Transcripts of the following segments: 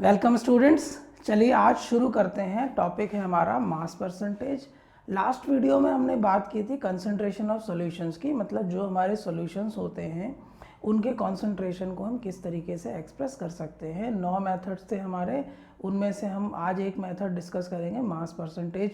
Welcome students. चलिए आज शुरू करते हैं। टॉपिक है हमारा मास परसेंटेज। लास्ट वीडियो में हमने बात की थी कंसंट्रेशन ऑफ सॉल्यूशंस की, मतलब जो हमारे सॉल्यूशंस होते हैं उनके कंसंट्रेशन को हम किस तरीके से एक्सप्रेस कर सकते हैं। 9 मेथड्स थे हमारे, उनमें से हम आज एक मेथड डिस्कस करेंगे, मास परसेंटेज।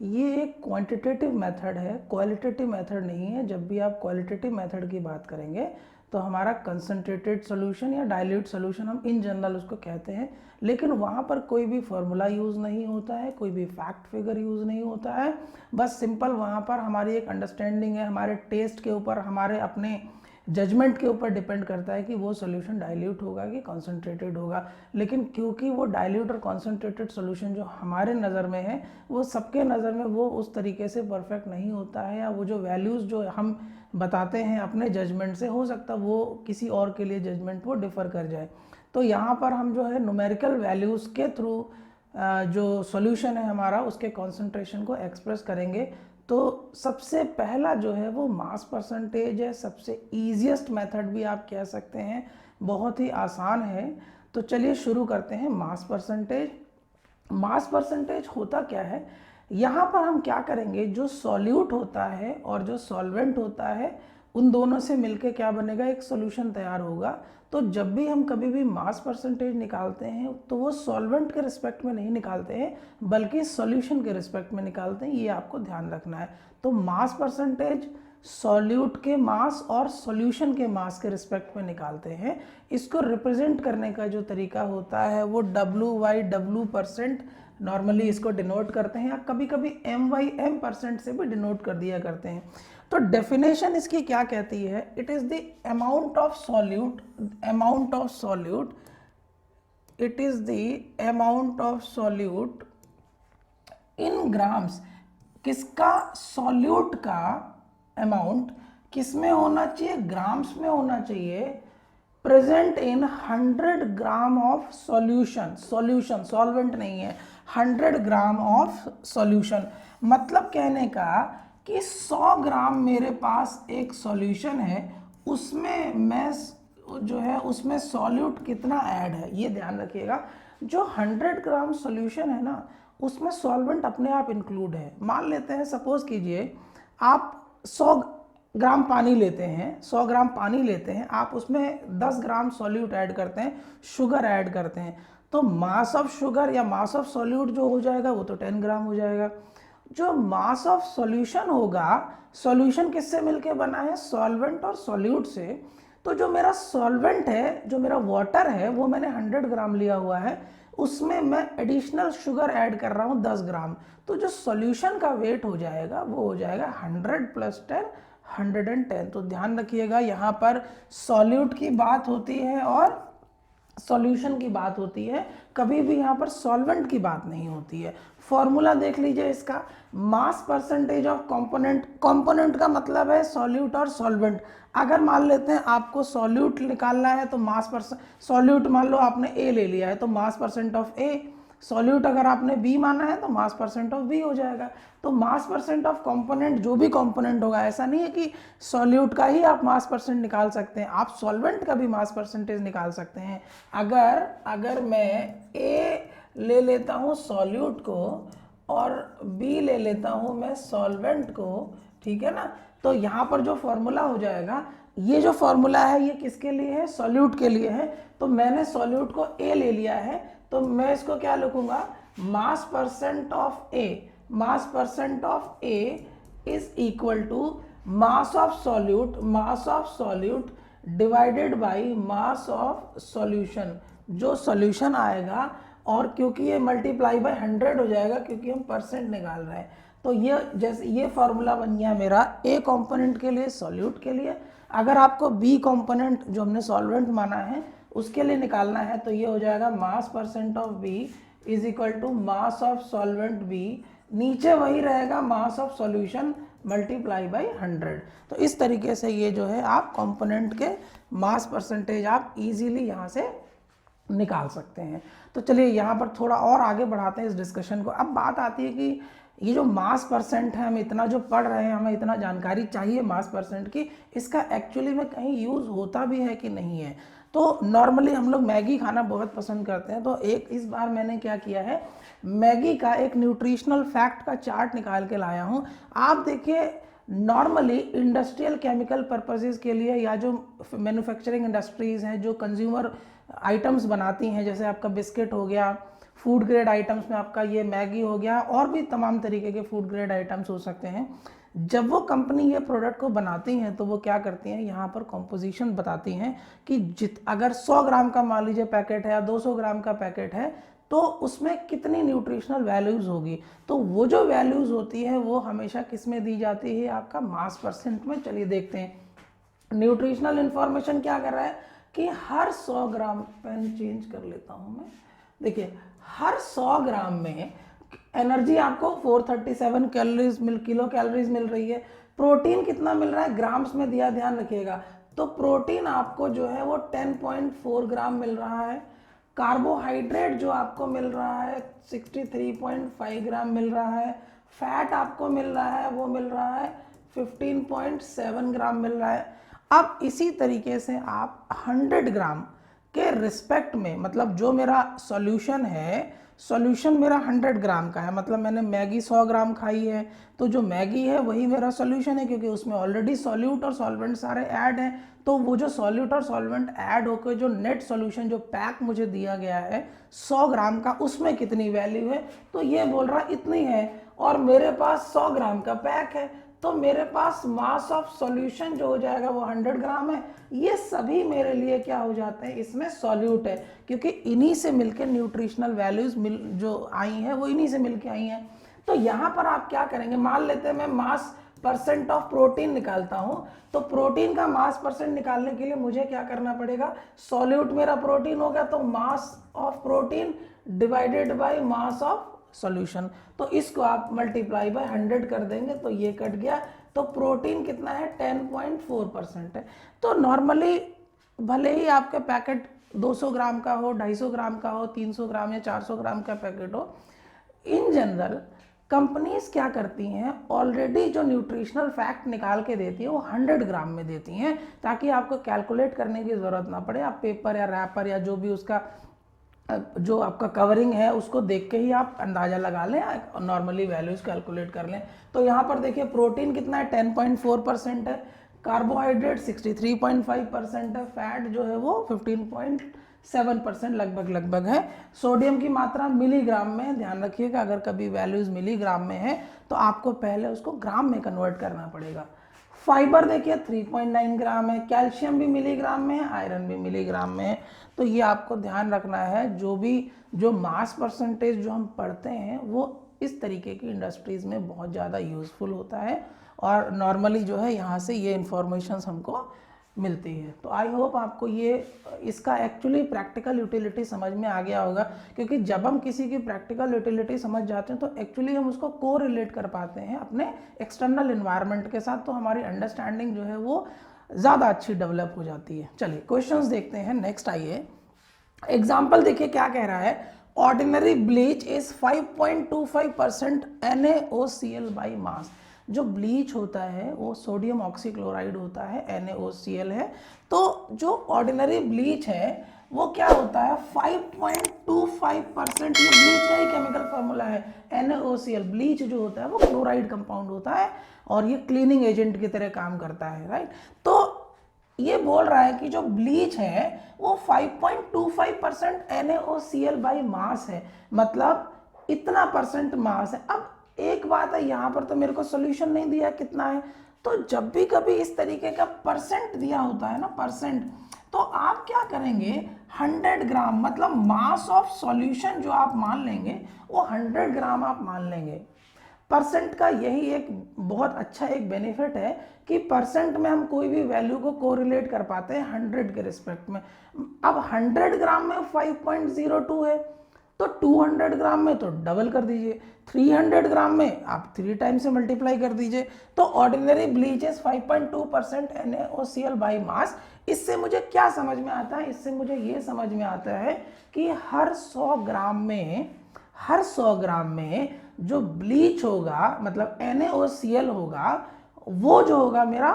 ये एक क्वांटिटेटिव मेथड है, क्वालिटेटिव मेथड नहीं है। जब भी आप क्वालिटेटिव मेथड की बात करेंगे तो हमारा कंसंट्रेटेड सोल्यूशन या डाइल्यूट सोल्यूशन हम इन जनरल उसको कहते हैं, लेकिन वहाँ पर कोई भी फार्मूला यूज़ नहीं होता है, कोई भी फैक्ट फिगर यूज़ नहीं होता है। बस सिंपल वहाँ पर हमारी एक अंडरस्टैंडिंग है, हमारे टेस्ट के ऊपर, हमारे अपने जजमेंट के ऊपर डिपेंड करता है कि वो सोल्यूशन डाइल्यूट होगा कि कॉन्सेंट्रेटेड होगा। लेकिन क्योंकि वो डाइल्यूट और कॉन्सेंट्रेटेड सोल्यूशन जो हमारे नज़र में है वो सबके नज़र में वो उस तरीके से परफेक्ट नहीं होता है, या वो जो वैल्यूज़ जो हम बताते हैं अपने जजमेंट से, हो सकता वो किसी और के लिए जजमेंट वो डिफ़र कर जाए। तो यहाँ पर हम जो है न्यूमेरिकल वैल्यूज़ के थ्रू जो सॉल्यूशन है हमारा उसके कॉन्सेंट्रेशन को एक्सप्रेस करेंगे। तो सबसे पहला जो है वो मास परसेंटेज है, सबसे ईजीएस्ट मेथड भी आप कह सकते हैं, बहुत ही आसान है। तो चलिए शुरू करते हैं। मास परसेंटेज, मास परसेंटेज होता क्या है? यहाँ पर हम क्या करेंगे, जो सॉल्यूट होता है और जो सॉल्वेंट होता है उन दोनों से मिलके क्या बनेगा, एक सॉल्यूशन तैयार होगा। तो जब भी हम कभी भी मास परसेंटेज निकालते हैं तो वो सॉल्वेंट के रिस्पेक्ट में नहीं निकालते हैं, बल्कि सॉल्यूशन के रिस्पेक्ट में निकालते हैं। ये आपको ध्यान रखना है। तो मास परसेंटेज सॉल्यूट के मास और सॉल्यूशन के मास के रिस्पेक्ट में निकालते हैं। इसको रिप्रेजेंट करने का जो तरीका होता है वो W/W% नॉर्मली इसको डिनोट करते हैं, या कभी कभी M/M% से भी डिनोट कर दिया करते हैं। तो डेफिनेशन इसकी क्या कहती है? It is the amount of solute, amount of solute, it is the amount of solute in grams. किसका? सॉल्यूट का अमाउंट किस में होना चाहिए? ग्राम्स में होना चाहिए। Present in 100 gram of solution, solution solvent नहीं है, 100 ग्राम ऑफ सॉल्यूशन। मतलब कहने का कि 100 ग्राम मेरे पास एक सॉल्यूशन है, उसमें मैं जो है उसमें सॉल्यूट कितना ऐड है ये ध्यान रखिएगा। जो 100 ग्राम सॉल्यूशन है ना उसमें सॉल्वेंट अपने आप इंक्लूड है। मान लेते हैं, सपोज कीजिए आप 100 ग्राम पानी लेते हैं, 100 ग्राम पानी लेते हैं, आप उसमें 10 ग्राम सॉल्यूट ऐड करते हैं, शुगर ऐड करते हैं, तो मास ऑफ शुगर या मास ऑफ सॉल्यूट जो हो जाएगा वो तो 10 ग्राम हो जाएगा। जो मास ऑफ सॉल्यूशन होगा, सॉल्यूशन किससे मिलके बना है? सॉल्वेंट और सॉल्यूट से। तो जो मेरा सॉल्वेंट है, जो मेरा वाटर है, वो मैंने 100 ग्राम लिया हुआ है, उसमें मैं एडिशनल शुगर ऐड कर रहा हूँ 10 ग्राम। तो जो सॉल्यूशन का वेट हो जाएगा वो हो जाएगा 100 + 10 110। तो ध्यान रखिएगा यहाँ पर सॉल्यूट की बात होती है और सॉल्यूशन की बात होती है, कभी भी यहाँ पर सॉल्वेंट की बात नहीं होती है। फॉर्मूला देख लीजिए इसका, mass percentage of component. Component का मतलब है सॉल्यूट और सॉल्वेंट। अगर मान लेते हैं आपको सॉल्यूट निकालना है तो मास परसेंट, सॉल्यूट मान लो आपने ए ले लिया है तो मास परसेंट ऑफ ए, सॉल्यूट अगर आपने बी माना है तो मास परसेंट ऑफ बी हो जाएगा। तो मास परसेंट ऑफ कंपोनेंट, जो भी कंपोनेंट होगा, ऐसा नहीं है कि सॉल्यूट का ही आप मास परसेंट निकाल सकते हैं, आप सॉल्वेंट का भी मास परसेंटेज निकाल सकते हैं। अगर मैं ए ले लेता हूँ सॉल्यूट को और बी ले लेता हूँ मैं सॉल्वेंट को, ठीक है ना, तो यहाँ पर जो फॉर्मूला हो जाएगा, ये जो फॉर्मूला है ये किसके लिए है? सॉल्यूट के लिए है। तो मैंने सॉल्यूट को ए ले लिया है तो मैं इसको क्या लिखूंगा? Mass percent of A, mass percent of A is equal to mass of solute divided by mass of solution. जो सॉल्यूशन आएगा, और क्योंकि ये मल्टीप्लाई बाय 100 हो जाएगा क्योंकि हम परसेंट निकाल रहे हैं, तो ये जैसे ये फॉर्मूला बन गया मेरा ए कंपोनेंट के लिए, सॉल्यूट के लिए। अगर आपको बी कंपोनेंट जो हमने सॉल्वेंट माना है उसके लिए निकालना है तो ये हो जाएगा mass percent of B is equal to mass of solvent B, नीचे वही रहेगा mass of solution multiply by 100। तो इस तरीके से ये जो है आप कंपोनेंट के मास परसेंटेज आप इजीली यहाँ से निकाल सकते हैं। तो चलिए यहाँ पर थोड़ा और आगे बढ़ाते हैं इस डिस्कशन को। अब बात आती है कि ये जो मास परसेंट है, हम इतना जो पढ़ रहे हैं, हमें इतना जानकारी चाहिए मास परसेंट की, इसका एक्चुअली में कहीं यूज़ होता भी है कि नहीं है। तो नॉर्मली हम लोग मैगी खाना बहुत पसंद करते हैं, तो एक इस बार मैंने क्या किया है, मैगी का एक न्यूट्रिशनल फैक्ट का चार्ट निकाल के लाया हूँ। आप देखिए, नॉर्मली इंडस्ट्रियल केमिकल पर्पसेस के लिए या जो मैन्युफैक्चरिंग इंडस्ट्रीज़ हैं जो कंज्यूमर आइटम्स बनाती हैं, जैसे आपका बिस्किट हो गया, फूड ग्रेड आइटम्स में आपका ये मैगी हो गया, और भी तमाम तरीके के फूड ग्रेड आइटम्स हो सकते हैं। जब वो कंपनी ये प्रोडक्ट को बनाती हैं तो वो क्या करती हैं, यहाँ पर कॉम्पोजिशन बताती हैं कि अगर 100 ग्राम का मान लीजिए पैकेट है या 200 ग्राम का पैकेट है तो उसमें कितनी न्यूट्रिशनल वैल्यूज़ होगी। तो वो जो वैल्यूज़ होती है वो हमेशा किस में दी जाती है, आपका मास परसेंट में। चलिए देखते हैं न्यूट्रिशनल इंफॉर्मेशन क्या कर रहा है कि हर 100 ग्राम, पेन चेंज कर लेता हूँ मैं, देखिए हर 100 ग्राम में एनर्जी आपको 437 कैलोरीज किलो कैलोरीज मिल रही है। प्रोटीन कितना मिल रहा है, ग्राम्स में दिया, ध्यान रखिएगा। तो प्रोटीन आपको जो है वो 10.4 ग्राम मिल रहा है। कार्बोहाइड्रेट जो आपको मिल रहा है 63.5 ग्राम मिल रहा है। फैट आपको मिल रहा है, वो मिल रहा है 15.7 ग्राम मिल रहा है। अब इसी तरीके से आप 100 ग्राम के रिस्पेक्ट में, मतलब जो मेरा सॉल्यूशन है, सॉल्यूशन मेरा 100 ग्राम का है, मतलब मैंने मैगी 100 ग्राम खाई है, तो जो मैगी है वही मेरा सॉल्यूशन है, क्योंकि उसमें ऑलरेडी सॉल्यूट और सॉल्वेंट सारे ऐड हैं। तो वो जो सॉल्यूट और सॉल्वेंट ऐड होकर जो नेट सॉल्यूशन जो पैक मुझे दिया गया है 100 ग्राम का, उसमें कितनी वैल्यू है, तो ये बोल रहा इतनी है। और मेरे पास 100 ग्राम का पैक है, तो मेरे पास मास ऑफ सॉल्यूशन जो हो जाएगा वो 100 ग्राम है। ये सभी मेरे लिए क्या हो जाते हैं, इसमें सॉल्यूट है, क्योंकि इन्हीं से मिलकर न्यूट्रिशनल वैल्यूज जो आई हैं वो इन्हीं से मिलकर आई हैं। तो यहाँ पर आप क्या करेंगे, मान लेते हैं मैं मास परसेंट ऑफ प्रोटीन निकालता हूँ, तो प्रोटीन का मास परसेंट निकालने के लिए मुझे क्या करना पड़ेगा, सॉल्यूट मेरा प्रोटीन हो गया, तो mass of protein divided by mass of solution, तो इसको आप मल्टीप्लाई बाय 100 कर देंगे तो ये कट गया। तो प्रोटीन कितना है, 10.4% है। तो नॉर्मली भले ही आपका पैकेट 200 ग्राम का हो, 250 ग्राम का हो, 300 ग्राम या 400 ग्राम का पैकेट हो, इन जनरल कंपनीज क्या करती हैं, ऑलरेडी जो न्यूट्रिशनल फैक्ट निकाल के देती है वो 100 ग्राम में देती हैं, ताकि आपको कैलकुलेट करने की ज़रूरत ना पड़े। आप पेपर या रैपर या जो भी उसका जो आपका कवरिंग है उसको देख के ही आप अंदाज़ा लगा लें, नॉर्मली वैल्यूज कैलकुलेट कर लें। तो यहाँ पर देखिए प्रोटीन कितना है, 10.4% है, कार्बोहाइड्रेट 63.5% है, फैट जो है वो 15.7% लगभग है। सोडियम की मात्रा मिलीग्राम में, ध्यान रखिएगा अगर कभी वैल्यूज मिलीग्राम में है तो आपको पहले उसको ग्राम में कन्वर्ट करना पड़ेगा। फाइबर देखिए 3.9 ग्राम है, कैल्शियम भी मिलीग्राम में है, आयरन भी मिलीग्राम में है। तो ये आपको ध्यान रखना है, जो मास परसेंटेज जो हम पढ़ते हैं वो इस तरीके की इंडस्ट्रीज़ में बहुत ज़्यादा यूज़फुल होता है, और नॉर्मली जो है यहाँ से ये इन्फॉर्मेशन हमको मिलती है। तो आई होप आपको ये इसका एक्चुअली प्रैक्टिकल यूटिलिटी समझ में आ गया होगा, क्योंकि जब हम किसी की प्रैक्टिकल यूटिलिटी समझ जाते हैं तो एक्चुअली हम उसको को रिलेट कर पाते हैं अपने एक्सटर्नल इन्वायरमेंट के साथ, तो हमारी अंडरस्टैंडिंग जो है वो ज़्यादा अच्छी डेवलप हो जाती है। चलिए क्वेश्चंस देखते हैं। नेक्स्ट आइए, एग्जाम्पल देखिए क्या कह रहा है, ordinary bleach is 5.25% NaOCl by mass. जो ब्लीच होता है वो सोडियम ऑक्सीक्लोराइड होता है, NaOCl है। तो जो ऑर्डिनरी ब्लीच है वो क्या होता है, 5.25%। ये ब्लीच का ही केमिकल फार्मूला है, NaOCl। ब्लीच जो होता है वो क्लोराइड कंपाउंड होता है और ये क्लीनिंग एजेंट की तरह काम करता है, राइट। तो ये बोल रहा है कि जो ब्लीच है वो 5.25% NaOCl बाई मास है, मतलब इतना परसेंट मास है। अब एक बात है, यहाँ पर तो मेरे को सोल्यूशन नहीं दिया कितना है, तो जब भी कभी इस तरीके का परसेंट दिया होता है ना, परसेंट, तो आप क्या करेंगे, 100 ग्राम मतलब मास ऑफ सॉल्यूशन जो आप मान लेंगे वो 100 ग्राम आप मान लेंगे। परसेंट का यही एक बहुत अच्छा एक बेनिफिट है कि परसेंट में हम कोई भी वैल्यू को कोरिलेट कर पाते हैं 100 के रिस्पेक्ट में। अब 100 ग्राम में 5.02 है, तो 200 ग्राम में तो डबल कर दीजिए, 300 ग्राम में आप 3 टाइम से मल्टीप्लाई कर दीजिए। तो ordinary bleach is 5.2% NaOCl by mass. इससे मुझे क्या समझ में आता है, इससे मुझे ये समझ में आता है कि हर 100 ग्राम में जो ब्लीच होगा मतलब NaOCl होगा, वो जो होगा मेरा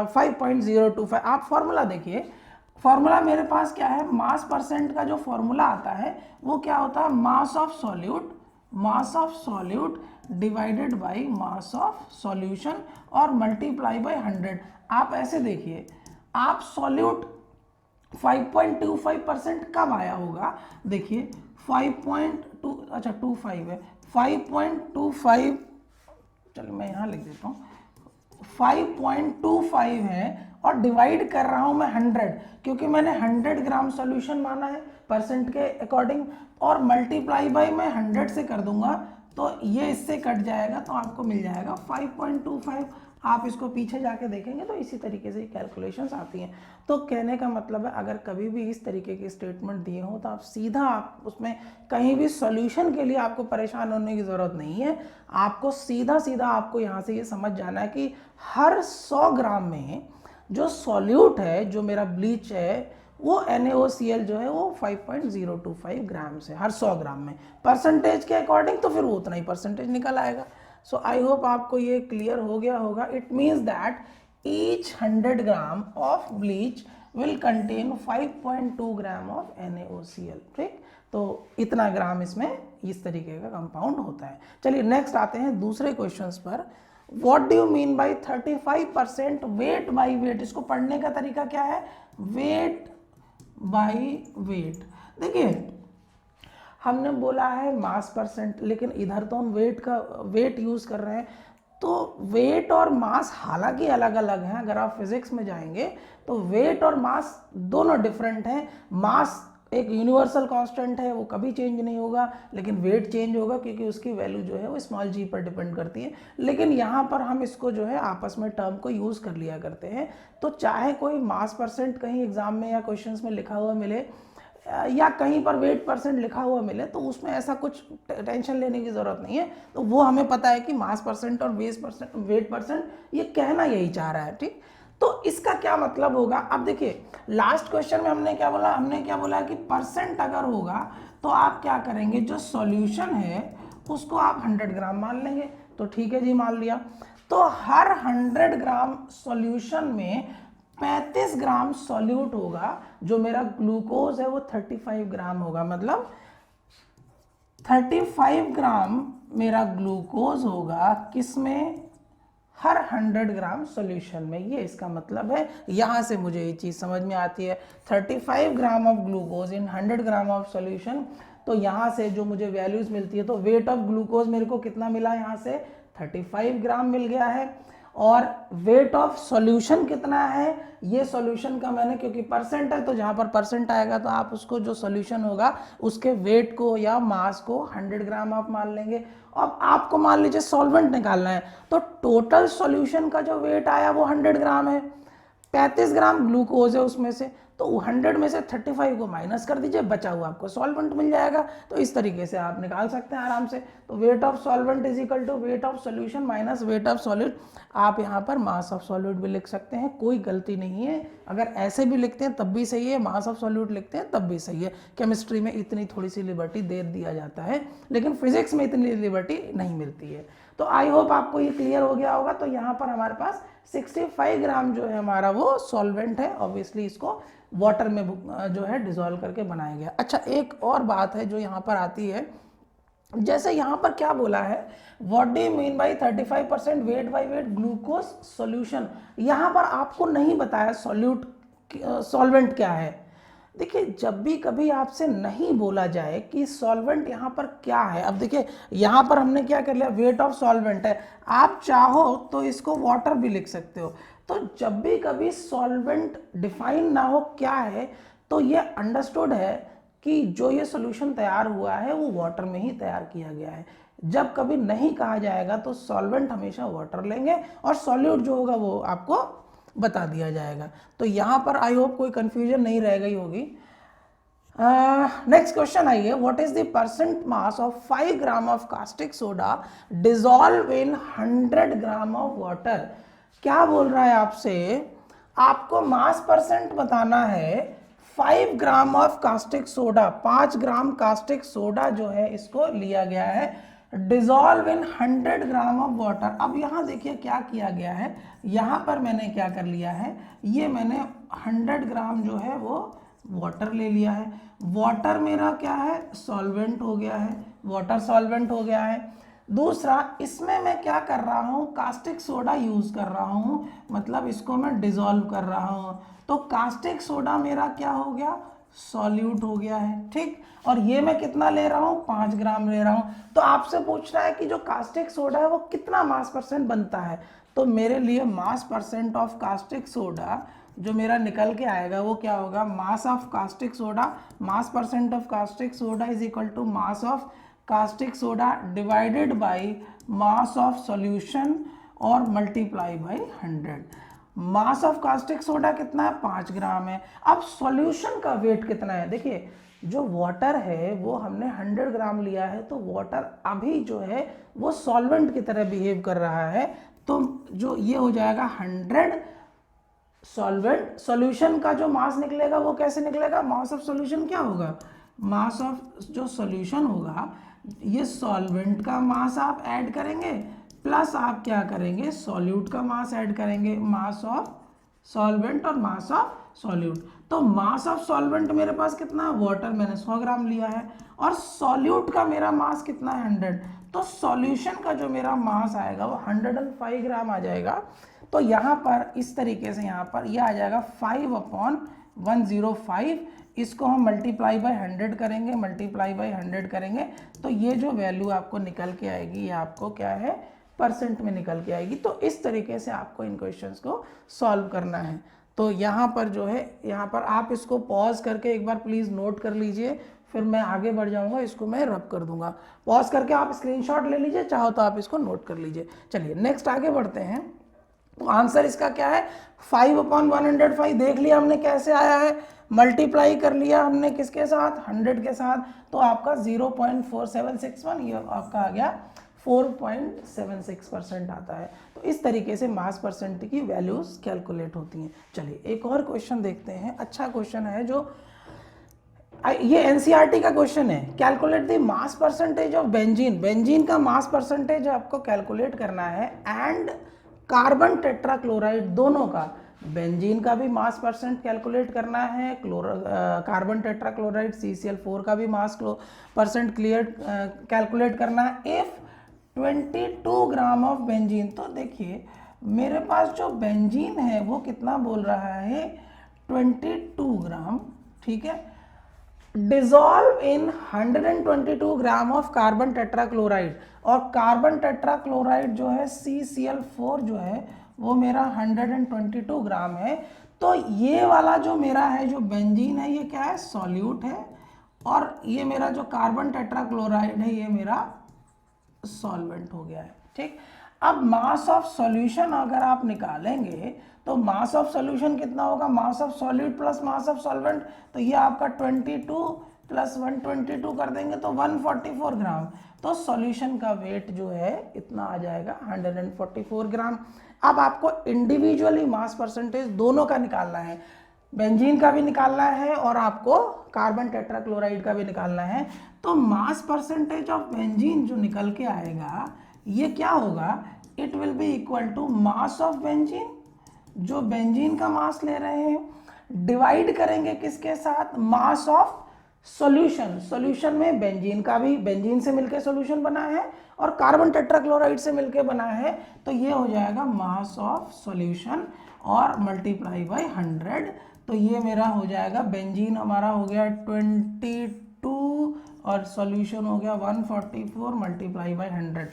5.025। आप फॉर्मूला देखिए, फॉर्मूला मेरे पास क्या है, मास परसेंट का जो फॉर्मूला आता है वो क्या होता है, मास of solute divided by mass of solution और मल्टीप्लाई बाय 100। आप ऐसे देखिए, आप सॉल्यूट 5.25% कब आया होगा, देखिए 5.2, अच्छा 25 है, 5.25, चलो मैं यहाँ लिख देता हूँ, 5.25 है और डिवाइड कर रहा हूँ मैं 100, क्योंकि मैंने 100 ग्राम सॉल्यूशन माना है परसेंट के अकॉर्डिंग, और मल्टीप्लाई बाय मैं 100 से कर दूंगा तो ये इससे कट जाएगा, तो आपको मिल जाएगा 5.25। आप इसको पीछे जाके देखेंगे तो इसी तरीके से कैलकुलेशंस आती हैं। तो कहने का मतलब है, अगर कभी भी इस तरीके के स्टेटमेंट दिए हो तो आप सीधा, आप उसमें कहीं भी सॉल्यूशन के लिए आपको परेशान होने की ज़रूरत नहीं है। आपको सीधा सीधा आपको यहाँ से ये समझ जाना है कि हर 100 ग्राम में जो सॉल्यूट है, जो मेरा ब्लीच है, वो NaOCl जो है वो 5.025 ग्राम है हर 100 ग्राम में। परसेंटेज के अकॉर्डिंग तो फिर वो उतना ही परसेंटेज निकल आएगा। सो आई होप आपको ये क्लियर हो गया होगा। It means that each 100 gram of bleach will contain 5.2 gram of NaOCl, ठीक। तो इतना ग्राम इसमें इस तरीके का कंपाउंड होता है। चलिए नेक्स्ट आते हैं दूसरे क्वेश्चंस पर। What do you mean by 35% weight by wait? इसको पढ़ने का तरीका क्या है, वेट बाई वेट। देखिए हमने बोला है मास परसेंट, लेकिन इधर तो हम वेट यूज कर रहे हैं, तो वेट और मास हालांकि अलग अलग हैं। अगर आप फिजिक्स में जाएंगे तो वेट और मास दोनों डिफरेंट हैं। मास एक यूनिवर्सल कांस्टेंट है, वो कभी चेंज नहीं होगा, लेकिन वेट चेंज होगा क्योंकि उसकी वैल्यू जो है वो स्मॉल g पर डिपेंड करती है। लेकिन यहाँ पर हम इसको जो है आपस में टर्म को यूज़ कर लिया करते हैं। तो चाहे कोई मास परसेंट कहीं एग्जाम में या क्वेश्चंस में लिखा हुआ मिले या कहीं पर वेट परसेंट लिखा हुआ मिले, तो उसमें ऐसा कुछ टेंशन लेने की ज़रूरत नहीं है। तो वो हमें पता है कि मास परसेंट और वेट परसेंट ये कहना यही चाह रहा है, ठीक। तो इसका क्या मतलब होगा, अब देखिए लास्ट क्वेश्चन में हमने क्या बोला कि परसेंट अगर होगा तो आप क्या करेंगे, जो सॉल्यूशन है उसको आप 100 ग्राम मान लेंगे। तो ठीक है जी, मान लिया। तो हर 100 ग्राम सॉल्यूशन में 35 ग्राम सॉल्यूट होगा। जो मेरा ग्लूकोज है वो 35 ग्राम होगा, मतलब 35 ग्राम मेरा ग्लूकोज होगा किसमें, हर 100 ग्राम सॉल्यूशन में। ये इसका मतलब है, यहाँ से मुझे ये चीज़ समझ में आती है। 35 gram of glucose in 100 gram of solution. तो यहाँ से जो मुझे वैल्यूज मिलती है, तो वेट ऑफ ग्लूकोज मेरे को कितना मिला, यहाँ से 35 ग्राम मिल गया है। और वेट ऑफ सॉल्यूशन कितना है, ये सॉल्यूशन का मैंने, क्योंकि परसेंट है तो जहाँ पर परसेंट आएगा तो आप उसको जो सॉल्यूशन होगा उसके वेट को या मास को 100 ग्राम आप मान लेंगे। अब आपको मान लीजिए सॉल्वेंट निकालना है, तो टोटल सॉल्यूशन का जो वेट आया वो 100 ग्राम है, 35 ग्राम ग्लूकोज है उसमें से, तो 100 में से 35 को माइनस कर दीजिए, बचा हुआ आपको सॉल्वेंट मिल जाएगा। तो इस तरीके से आप निकाल सकते हैं आराम से। तो weight of solvent is equal to weight of solution minus weight of solute. आप यहाँ पर मास ऑफ सॉल्यूट भी लिख सकते हैं, कोई गलती नहीं है। अगर ऐसे भी लिखते हैं तब भी सही है, मास ऑफ सॉल्यूट लिखते हैं तब भी सही है। केमिस्ट्री में इतनी थोड़ी सी लिबर्टी दे दिया जाता है, लेकिन फिजिक्स में इतनी लिबर्टी नहीं मिलती है। तो आई होप आपको ये क्लियर हो गया होगा। तो यहाँ पर हमारे पास 65 ग्राम जो है हमारा वो सॉल्वेंट है। ऑब्वियसली इसको वाटर में जो है डिसॉल्व करके बनाया गया। अच्छा, एक और बात है जो यहाँ पर आती है, जैसे यहाँ पर क्या बोला है, what do you mean by 35% weight by wait glucose solution. यहाँ पर आपको नहीं बताया सॉल्वेंट क्या है। देखिए जब भी कभी आपसे नहीं बोला जाए कि सॉल्वेंट यहाँ पर क्या है, अब देखिए यहाँ पर हमने क्या कर लिया, वेट ऑफ सॉल्वेंट है, आप चाहो तो इसको वाटर भी लिख सकते हो। तो जब भी कभी सॉल्वेंट डिफाइन ना हो क्या है, तो ये अंडरस्टूड है कि जो ये सॉल्यूशन तैयार हुआ है वो वाटर में ही तैयार किया गया है। जब कभी नहीं कहा जाएगा तो सॉल्वेंट हमेशा वाटर लेंगे और सॉल्यूट जो होगा वो आपको बता दिया जाएगा। तो यहाँ पर आई होप कोई कंफ्यूजन नहीं रह गई होगी। नेक्स्ट क्वेश्चन आइए, what is the percent mass of 5 gram of caustic soda dissolve in 100 gram of water. क्या बोल रहा है आपसे, आपको मास परसेंट बताना है 5 gram of caustic soda. 5 gram caustic soda जो है इसको लिया गया है, dissolve in 100 gram of water. अब यहाँ देखिए क्या किया गया है, यहाँ पर मैंने क्या कर लिया है, ये मैंने 100 ग्राम जो है वो वाटर ले लिया है। वाटर मेरा क्या है, सॉल्वेंट हो गया है, वाटर सॉल्वेंट हो गया है। दूसरा, इसमें मैं क्या कर रहा हूँ, कास्टिक सोडा यूज कर रहा हूँ, मतलब इसको मैं डिजॉल्व कर रहा हूँ। तो कास्टिक सोडा मेरा क्या हो गया, सॉल्यूट हो गया है, ठीक। और ये मैं कितना ले रहा हूँ, 5 ग्राम ले रहा हूँ। तो आपसे पूछ रहा है कि जो कास्टिक सोडा है वो कितना मास परसेंट बनता है, तो मेरे लिए mass percent of caustic soda जो मेरा निकल के आएगा वो क्या होगा, mass of caustic soda, mass percent of caustic soda is equal to mass of caustic soda divided by mass of solution और multiply by 100। Mass of caustic soda कितना है, 5 ग्राम है। अब सॉल्यूशन का वेट कितना है, देखिए जो वाटर है वो हमने 100 ग्राम लिया है, तो वाटर अभी जो है वो सॉल्वेंट की तरह बिहेव कर रहा है, तो जो ये हो जाएगा 100 सॉल्वेंट। सॉल्यूशन का जो मास निकलेगा वो कैसे निकलेगा, मास ऑफ सॉल्यूशन क्या होगा, मास ऑफ जो सॉल्यूशन होगा ये सॉल्वेंट का मास आप ऐड करेंगे प्लस आप क्या करेंगे, सॉल्यूट का मास ऐड करेंगे, मास ऑफ सॉल्वेंट और मास ऑफ सॉल्यूट। तो मास ऑफ सॉल्वेंट मेरे पास कितना है, वाटर मैंने 100 ग्राम लिया है, और सॉल्यूट का मेरा मास कितना है, 100। तो सॉल्यूशन का जो मेरा मास आएगा वो 105 ग्राम आ जाएगा। तो यहाँ पर इस तरीके से यहाँ पर यह आ जाएगा 5/105। इसको हम मल्टीप्लाई बाय 100 करेंगे, मल्टीप्लाई बाय 100 करेंगे, तो ये जो वैल्यू आपको निकल के आएगी ये आपको क्या है, परसेंट में निकल के आएगी। तो इस तरीके से आपको इन क्वेश्चंस को सॉल्व करना है। तो यहाँ पर जो है, यहाँ पर आप इसको पॉज करके एक बार प्लीज़ नोट कर लीजिए, फिर मैं आगे बढ़ जाऊँगा, इसको मैं रब कर दूंगा। पॉज करके आप स्क्रीनशॉट ले लीजिए, चाहो तो आप इसको नोट कर लीजिए। चलिए नेक्स्ट आगे बढ़ते हैं। तो आंसर इसका क्या है, 5/105 देख लिया हमने कैसे आया है, मल्टीप्लाई कर लिया हमने किसके साथ, 100 के साथ, तो आपका 0.4761 ये आपका आ गया 4.76% आता है। तो इस तरीके से मास परसेंट की वैल्यूज कैलकुलेट होती हैं। चलिए एक और क्वेश्चन देखते हैं, अच्छा क्वेश्चन है जो ये एनसीईआरटी का क्वेश्चन है। Calculate the mass percentage of benzene, benzene का मास परसेंटेज आपको कैलकुलेट करना है, एंड कार्बन टेट्राक्लोराइड दोनों का, बेंजीन का भी मास परसेंट कैलकुलेट करना है, कार्बन टेट्राक्लोराइड CCl4 का भी मास परसेंट कैलकुलेट करना है। इफ 22 ग्राम ऑफ बेंजीन, तो देखिए मेरे पास जो बेंजीन है वो कितना बोल रहा है, 22 ग्राम, ठीक है, dissolve in 122 gram of carbon tetrachloride, और कार्बन टेट्राक्लोराइड जो है CCl4 जो है वो मेरा 122 ग्राम है। तो ये वाला जो मेरा है जो बेंजीन है ये क्या है, सॉल्यूट है, और ये मेरा जो कार्बन टेट्राक्लोराइड है ये मेरा सॉल्वेंट हो गया है, ठीक। अब मास ऑफ सॉल्यूशन अगर आप निकालेंगे तो मास ऑफ सॉल्यूशन कितना होगा, mass of solute plus mass of solvent, तो ये आपका 22 प्लस 122 कर देंगे तो 144 ग्राम। तो सॉल्यूशन का वेट जो है इतना आ जाएगा 144 ग्राम। अब आपको इंडिविजुअली मास परसेंटेज दोनों का निकालना है, बेंजीन का भी निकालना है और आपको कार्बन टेट्राक्लोराइड का भी निकालना है। तो मास परसेंटेज ऑफ बेंजीन जो निकल के आएगा ये क्या होगा, it will be equal to mass of benzene, जो बेंजीन का मास ले रहे हैं, डिवाइड करेंगे किसके साथ, मास ऑफ सॉल्यूशन। सॉल्यूशन में बेंजीन का भी, बेंजीन से मिलकर सॉल्यूशन बना है और कार्बन टेट्राक्लोराइड से मिलकर बना है, तो ये हो जाएगा मास ऑफ सॉल्यूशन और मल्टीप्लाई बाय 100। तो ये मेरा हो जाएगा, बेंजीन हमारा हो गया 22 और सॉल्यूशन हो गया 144 मल्टीप्लाई बाय 100।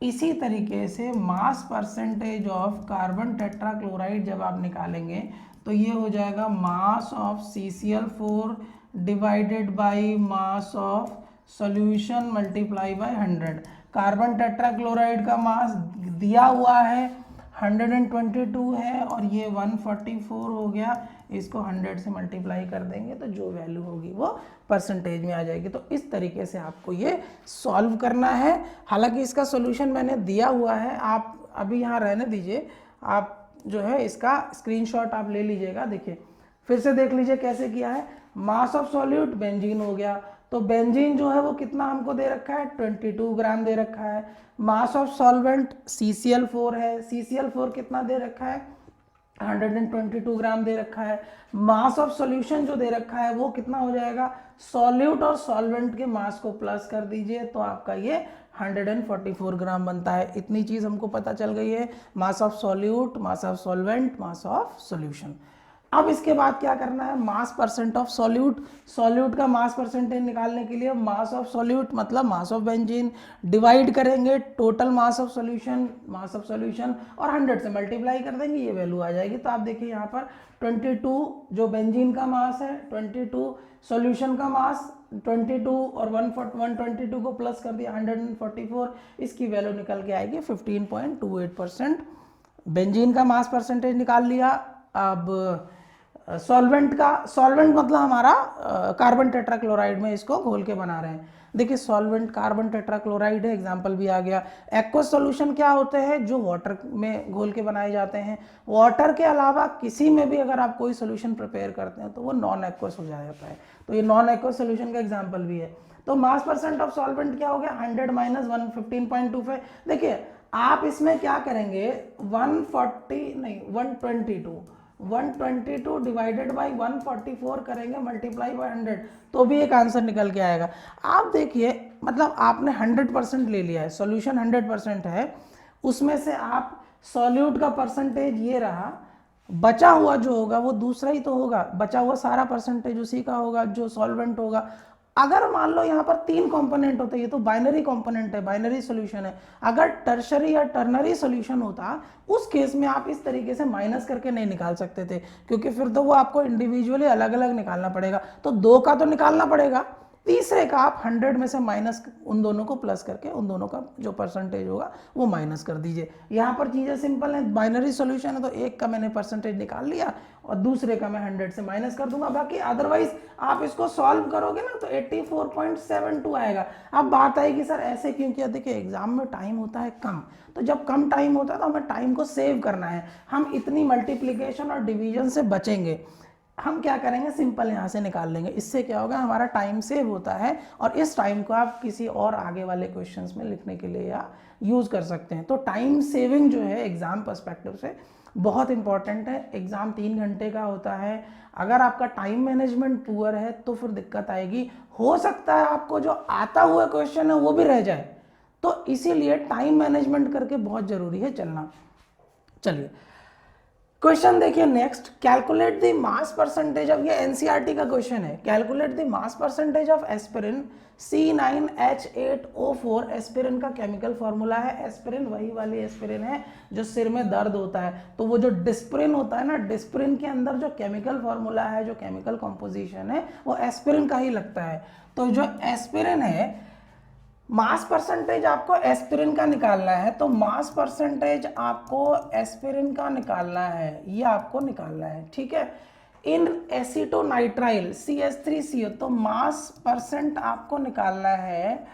इसी तरीके से mass percentage of carbon tetrachloride जब आप निकालेंगे तो ये हो जाएगा mass of CCl4 divided by mass of solution multiply by 100। Carbon tetrachloride का मास दिया हुआ है 122 है और ये 144 हो गया, इसको 100 से मल्टीप्लाई कर देंगे तो जो वैल्यू होगी वो परसेंटेज में आ जाएगी। तो इस तरीके से आपको ये सॉल्व करना है। हालांकि इसका सॉल्यूशन मैंने दिया हुआ है, आप अभी यहाँ रहने दीजिए, आप जो है इसका स्क्रीनशॉट आप ले लीजिएगा। देखिए फिर से देख लीजिए कैसे किया है, मास ऑफ सॉल्यूट बेंजीन हो गया, तो बेंजीन जो है वो कितना हमको दे रखा है, 22 ग्राम दे रखा है। मास ऑफ सॉल्वेंट CCl4 है, CCl4 कितना दे रखा है, 122 ग्राम दे रखा है। मास ऑफ सॉल्यूशन जो दे रखा है वो कितना हो जाएगा, सॉल्यूट और सॉल्वेंट के मास को प्लस कर दीजिए तो आपका ये 144 ग्राम बनता है। इतनी चीज हमको पता चल गई है, मास of solute, mass of solvent, mass of solution. अब इसके बाद क्या करना है, मास परसेंट ऑफ सॉल्यूट। सॉल्यूट का मास परसेंटेज निकालने के लिए मास ऑफ सॉल्यूट मतलब मास ऑफ बेंजीन डिवाइड करेंगे टोटल मास ऑफ सॉल्यूशन और 100 से मल्टीप्लाई कर देंगे, ये वैल्यू आ जाएगी। तो आप देखिए यहाँ पर 22 जो बेंजीन का मास है, 22 सॉल्यूशन का मास 22 और 122 को प्लस कर दिया 144, इसकी वैल्यू निकल के आएगी 15.28%। बेंजीन का मास परसेंटेज निकाल लिया। अब सॉल्वेंट मतलब हमारा कार्बन टेट्राक्लोराइड में इसको घोल के बना रहे हैं। देखिए सॉल्वेंट कार्बन टेट्राक्लोराइड है, एग्जाम्पल भी आ गया। एक्वस सॉल्यूशन क्या होते हैं, जो वाटर में घोल के बनाए जाते हैं। वाटर के अलावा किसी में भी अगर आप कोई सॉल्यूशन प्रिपेयर करते हैं तो वो नॉन एक्वस हो जाता है, तो ये नॉन एक्वस सॉल्यूशन का एग्जाम्पल भी है। तो मास परसेंट ऑफ सॉल्वेंट क्या हो गया, 100 माइनस 115.25। देखिए आप इसमें क्या करेंगे, 122 डिवाइडेड बाई 144 करेंगे मल्टीप्लाई बाई 100 तो भी एक आंसर निकल के आएगा। आप देखिए मतलब आपने 100% ले लिया है, सॉल्यूशन 100% है, उसमें से आप सॉल्यूट का परसेंटेज ये रहा, बचा हुआ जो होगा वो दूसरा ही तो होगा, बचा हुआ सारा परसेंटेज उसी का होगा जो सॉल्वेंट होगा। अगर मान लो यहाँ पर 3 कंपोनेंट होते, ये तो बाइनरी कंपोनेंट है, बाइनरी सॉल्यूशन है। अगर टर्शरी या टर्नरी सॉल्यूशन होता उस केस में आप इस तरीके से माइनस करके नहीं निकाल सकते थे, क्योंकि फिर तो वो आपको इंडिविजुअली अलग अलग निकालना पड़ेगा। तो 2 का तो निकालना पड़ेगा, तीसरे का आप 100 में से माइनस उन दोनों को प्लस करके उन दोनों का जो परसेंटेज होगा वो माइनस कर दीजिए। यहाँ पर चीज़ें सिंपल हैं, बाइनरी सॉल्यूशन है तो एक का मैंने परसेंटेज निकाल लिया और दूसरे का मैं 100 से माइनस कर दूंगा। बाकी अदरवाइज आप इसको सॉल्व करोगे ना तो 84.72 आएगा। अब बात आएगी सर ऐसे क्यों किया, देखिए एग्जाम में टाइम होता है कम, तो जब कम टाइम होता है तो हमें टाइम को सेव करना है, हम इतनी मल्टीप्लीकेशन और डिवीजन से बचेंगे। हम क्या करेंगे, सिंपल यहाँ से निकाल लेंगे, इससे क्या होगा हमारा टाइम सेव होता है और इस टाइम को आप किसी और आगे वाले क्वेश्चंस में लिखने के लिए या यूज़ कर सकते हैं। तो टाइम सेविंग जो है एग्जाम पर्सपेक्टिव से बहुत इंपॉर्टेंट है। एग्जाम 3 घंटे का होता है, अगर आपका टाइम मैनेजमेंट पुअर है तो फिर दिक्कत आएगी। हो सकता है आपको जो आता हुआ क्वेश्चन है वो भी रह जाए, तो इसीलिए टाइम मैनेजमेंट करके बहुत जरूरी है चलना। चलिए क्वेश्चन देखिए next, calculate the mass percentage of, ये एनसीईआरटी का क्वेश्चन है, calculate the mass percentage of aspirin C9H8O4। Aspirin का केमिकल फॉर्मूला है, एस्पिरिन वही वाली एस्पिरिन है जो सिर में दर्द होता है, तो वो जो डिस्प्रिन होता है ना, डिस्प्रिन के अंदर जो केमिकल फॉर्मूला है, जो केमिकल कॉम्पोजिशन है वो एस्पिरिन का ही लगता है। तो जो एस्पिरिन है, मास परसेंटेज आपको एस्पिरिन का निकालना है, तो मास परसेंटेज आपको एस्पिरिन का निकालना है, ये आपको निकालना है, ठीक है। इन एसीटोनाइट्राइल CH3CO, तो मास परसेंट आपको निकालना है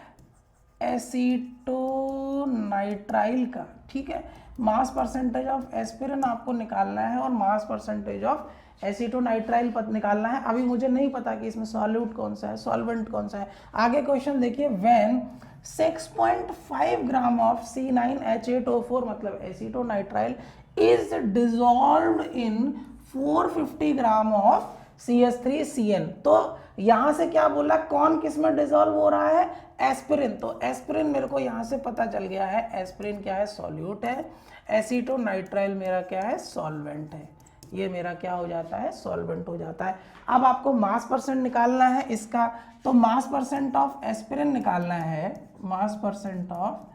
एसीटोनाइट्राइल का, ठीक है। मास परसेंटेज ऑफ एस्पिरिन आपको निकालना है और मास परसेंटेज ऑफ एसीटोनाइट्राइल निकालना है। अभी मुझे नहीं पता कि इसमें सॉल्यूट कौन सा है, सॉल्वेंट कौन सा है। आगे क्वेश्चन देखिए, व्हेन 6.5 ग्राम ऑफ C9H8O4 मतलब acetonitrile is dissolved in 450 gram of CH3Cl। तो यहां से क्या बोला, कौन किस में डिजॉल्व हो रहा है, एस्पिरिन। तो एस्पिरिन मेरे को यहां से पता चल गया है, एस्पिरिन क्या है, सॉल्यूट है, एसीटोनाइट्राइल मेरा क्या है, सॉल्वेंट है, ये मेरा क्या हो जाता है, सॉल्वेंट हो जाता है। अब आपको मास परसेंट निकालना है इसका, तो मास परसेंट ऑफ एस्पिरिन निकालना है, मास परसेंट ऑफ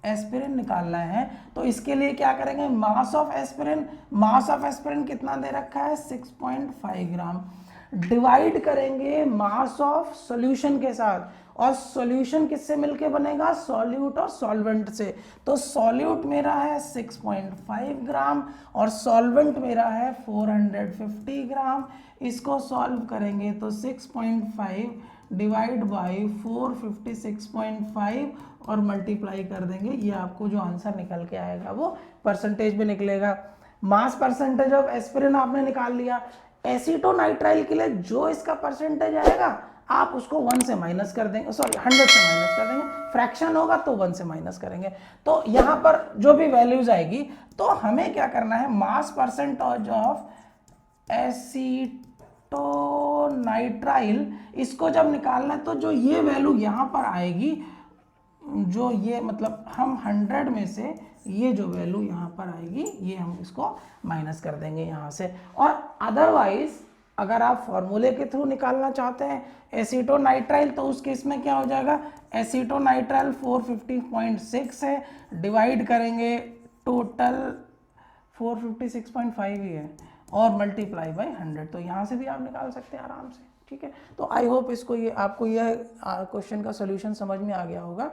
एस्पिरिन निकालना है। तो इसके लिए क्या करेंगे, मास ऑफ एस्पिरिन कितना दे रखा है, 6.5 ग्राम, डिवाइड करेंगे मास ऑफ सॉल्यूशन के साथ, और सॉल्यूशन किससे मिलके बनेगा, सॉल्यूट और सॉल्वेंट से। तो सॉल्यूट मेरा है 6.5 ग्राम और सॉल्वेंट मेरा है 450 ग्राम। इसको सॉल्व करेंगे तो 6.5 डिवाइड बाई 456.5 और मल्टीप्लाई कर देंगे, ये आपको जो आंसर निकल के आएगा वो परसेंटेज में निकलेगा। मास परसेंटेज ऑफ एस्पिरिन आपने निकाल लिया, एसीटोनाइट्राइल के लिए जो इसका परसेंटेज आएगा आप उसको 1 से माइनस कर देंगे, सॉरी 100 से माइनस कर देंगे, फ्रैक्शन होगा तो 1 से माइनस करेंगे। तो यहाँ पर जो भी वैल्यूज आएगी तो हमें क्या करना है, मास परसेंटेज ऑफ एसीटोनाइट्राइल, इसको जब निकालना है तो जो ये वैल्यू यहाँ पर आएगी, जो ये मतलब हम 100 में से ये जो वैल्यू यहाँ पर आएगी ये हम इसको माइनस कर देंगे यहाँ से। और अदरवाइज अगर आप फॉर्मूले के थ्रू निकालना चाहते हैं एसीटोनाइट्राइल तो उस केस में क्या हो जाएगा, एसीटोनाइट्राइल 450.6 है, डिवाइड करेंगे टोटल 456.5 ही है और मल्टीप्लाई बाय 100, तो यहाँ से भी आप निकाल सकते हैं आराम से। ठीक है, तो आई होप इसको ये आपको यह क्वेश्चन का सोल्यूशन समझ में आ गया होगा।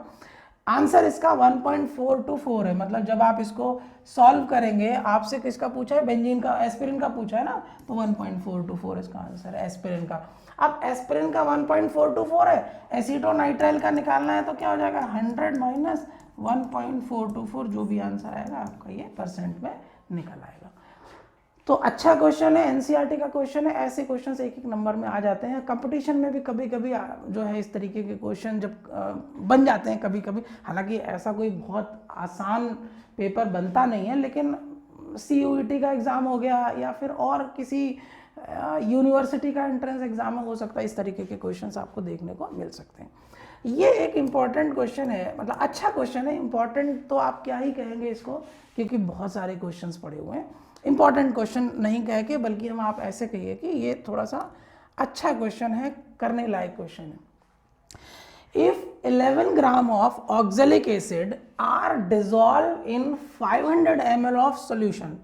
आंसर इसका 1.424 है, मतलब जब आप इसको सॉल्व करेंगे, आपसे किसका पूछा है, बेंजीन का, एस्पिरिन का पूछा है ना, तो 1.424 इसका आंसर है एस्पिरिन का। अब एस्पिरिन का 1.424 है, एसीटोनाइट्राइल का निकालना है तो क्या हो जाएगा 100 माइनस 1.424, जो भी आंसर आएगा आपका ये परसेंट में निकल आएगा। तो अच्छा क्वेश्चन है, एनसीईआरटी का क्वेश्चन है, ऐसे क्वेश्चन एक एक नंबर में आ जाते हैं। कंपटीशन में भी कभी कभी जो है इस तरीके के क्वेश्चन जब बन जाते हैं कभी कभी, हालांकि ऐसा कोई बहुत आसान पेपर बनता नहीं है, लेकिन CUET का एग्ज़ाम हो गया या फिर और किसी यूनिवर्सिटी का एंट्रेंस एग्जाम हो सकता है, इस तरीके के क्वेश्चंस आपको देखने को मिल सकते हैं। ये एक इम्पॉर्टेंट क्वेश्चन है, मतलब अच्छा क्वेश्चन है, इम्पॉर्टेंट तो आप क्या ही कहेंगे इसको, क्योंकि बहुत सारे क्वेश्चंस पड़े हुए हैं। इम्पॉर्टेंट क्वेश्चन नहीं कह के, बल्कि हम आप ऐसे कहिए कि ये थोड़ा सा अच्छा क्वेश्चन है, करने लायक क्वेश्चन है। If 11 gram of oxalic acid are dissolve in 500 ml of solution,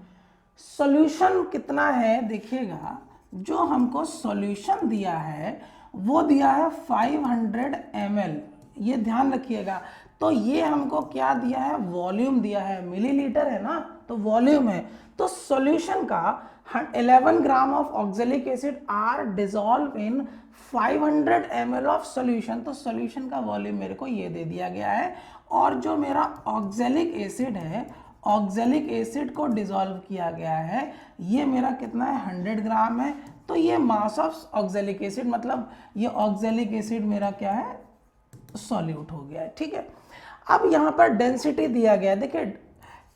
solution कितना है देखिएगा, जो हमको सॉल्यूशन दिया है वो दिया है 500 ml, ये ध्यान रखिएगा। तो ये हमको क्या दिया है, वॉल्यूम दिया है, मिलीलीटर है ना, तो वॉल्यूम है। तो सॉल्यूशन का 11 gram of oxalic acid are dissolve in 500 ml of solution, तो सॉल्यूशन का वॉल्यूम मेरे को ये दे दिया गया है। और जो मेरा ऑक्जेलिक एसिड है, ऑक्जेलिक एसिड को डिजॉल्व किया गया है, ये मेरा कितना है 100 ग्राम है। तो ये मास ऑफ ऑक्जेलिक एसिड, मतलब ये ऑक्जेलिक एसिड मेरा क्या है, सॉल्यूट हो गया है। ठीक है, अब यहाँ पर डेंसिटी दिया गया है। देखिए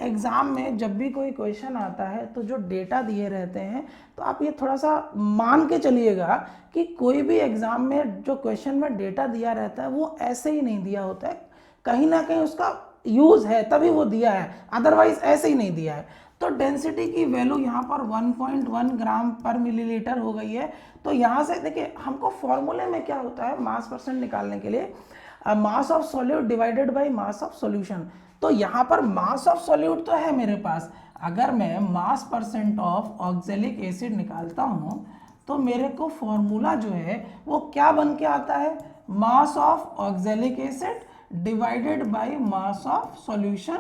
एग्जाम में जब भी कोई क्वेश्चन आता है तो जो डेटा दिए रहते हैं, तो आप ये थोड़ा सा मान के चलिएगा कि कोई भी एग्जाम में जो क्वेश्चन में डेटा दिया रहता है वो ऐसे ही नहीं दिया होता है, कहीं ना कहीं उसका यूज है तभी वो दिया है, अदरवाइज ऐसे ही नहीं दिया है। तो डेंसिटी की वैल्यू यहाँ पर 1.1 ग्राम पर मिलीलीटर हो गई है। तो यहाँ से देखिए हमको फॉर्मूले में क्या होता है, मास परसेंट निकालने के लिए मास of solute divided by mass of solution. तो यहाँ पर मास ऑफ सॉल्यूट तो है मेरे पास, अगर मैं मास परसेंट ऑफ ऑक्जेलिक एसिड निकालता हूँ तो मेरे को फॉर्मूला जो है वो क्या बन के आता है, mass of oxalic acid divided by mass of solution,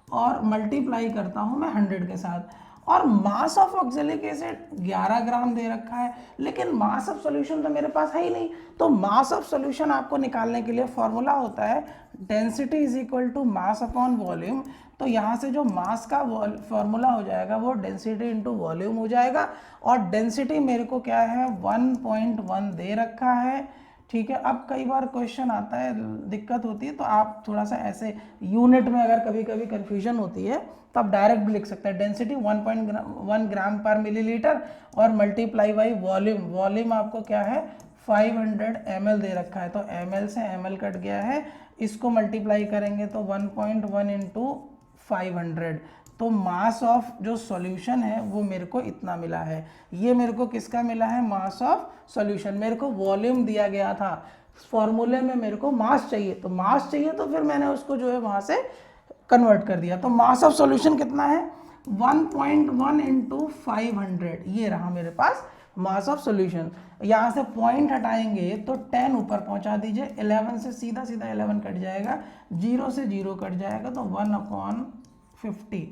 और मल्टीप्लाई करता हूँ मैं 100 के साथ। और मास ऑफ ऑक्जेलिक एसिड 11 ग्राम दे रखा है, लेकिन मास ऑफ सॉल्यूशन तो मेरे पास है ही नहीं। तो मास ऑफ सॉल्यूशन आपको निकालने के लिए फॉर्मूला होता है density is equal to mass upon volume. तो यहाँ से जो मास का फॉर्मूला हो जाएगा वो डेंसिटी इंटू वॉल्यूम हो जाएगा, और डेंसिटी मेरे को क्या है 1.1 दे रखा है। ठीक है, अब कई बार क्वेश्चन आता है, दिक्कत होती है, तो आप थोड़ा सा ऐसे यूनिट में अगर कभी कभी कन्फ्यूजन होती है तो आप डायरेक्ट भी लिख सकते हैं, डेंसिटी 1.1 ग्राम पर मिलीलीटर और मल्टीप्लाई बाई वॉल्यूम। वॉल्यूम आपको क्या है 500 ml दे रखा है, तो ml से ml कट गया है, इसको मल्टीप्लाई करेंगे तो 1.1 इंटू 500, तो मास ऑफ जो सॉल्यूशन है वो मेरे को इतना मिला है। ये मेरे को किसका मिला है, मास ऑफ सॉल्यूशन। मेरे को वॉल्यूम दिया गया था, फॉर्मूले में मेरे को मास चाहिए, तो मास चाहिए तो फिर मैंने उसको जो है वहाँ से कन्वर्ट कर दिया। तो मास ऑफ सॉल्यूशन कितना है 1.1 इंटू 500, ये रहा मेरे पास मास ऑफ सॉल्यूशन। यहाँ से पॉइंट हटाएंगे तो 10 ऊपर पहुँचा दीजिए, 11 से सीधा सीधा 11 कट जाएगा, 0 से 0 कट जाएगा, तो 1/50,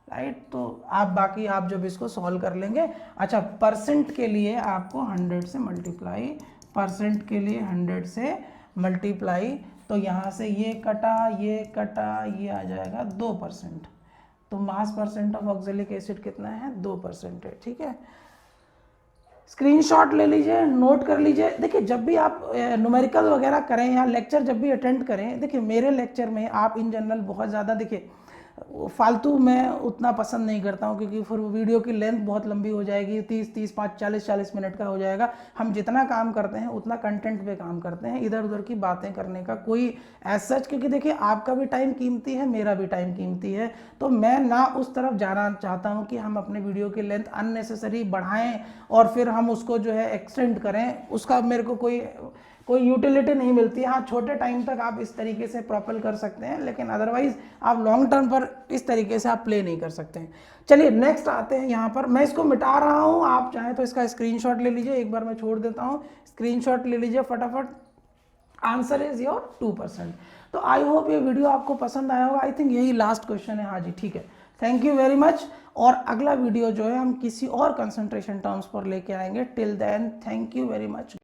राइट। तो आप बाकी आप जब इसको सॉल्व कर लेंगे, अच्छा परसेंट के लिए आपको 100 से मल्टीप्लाई, परसेंट के लिए 100 से मल्टीप्लाई, तो यहाँ से ये कटा ये आ जाएगा 2%। तो मास परसेंट ऑफ ऑक्जेलिक एसिड कितना है 2% है। ठीक है, स्क्रीनशॉट ले लीजिए, नोट कर लीजिए। देखिए जब भी आप न्यूमेरिकल वगैरह करें या लेक्चर जब भी अटेंड करें, देखिए मेरे लेक्चर में आप इन जनरल बहुत ज़्यादा, देखिए फालतू मैं उतना पसंद नहीं करता हूँ, क्योंकि फिर वीडियो की लेंथ बहुत लंबी हो जाएगी, 30 मिनट का हो जाएगा। हम जितना काम करते हैं उतना कंटेंट पे काम करते हैं, इधर उधर की बातें करने का कोई एज सच, क्योंकि देखिए आपका भी टाइम कीमती है, मेरा भी टाइम कीमती है, तो मैं ना उस तरफ जाना चाहता हूँ कि हम अपने वीडियो की लेंथ अननेसेसरी बढ़ाएं और फिर हम उसको जो है एक्सटेंड करें, उसका मेरे को कोई यूटिलिटी नहीं मिलती है। हाँ, छोटे टाइम तक आप इस तरीके से प्रॉपर कर सकते हैं, लेकिन अदरवाइज आप लॉन्ग टर्म पर इस तरीके से आप प्ले नहीं कर सकते हैं। चलिए नेक्स्ट आते हैं। यहाँ पर मैं इसको मिटा रहा हूँ, आप चाहें तो इसका स्क्रीनशॉट ले लीजिए, एक बार मैं छोड़ देता हूँ, स्क्रीनशॉट ले लीजिए फटाफट। Answer is your 2%। तो आई होप ये वीडियो आपको पसंद आया होगा। आई थिंक यही लास्ट क्वेश्चन है। हाँ जी, ठीक है, थैंक यू वेरी मच। और अगला वीडियो जो है हम किसी और कंसंट्रेशन टर्म्स पर लेके आएंगे। Till then thank you very much.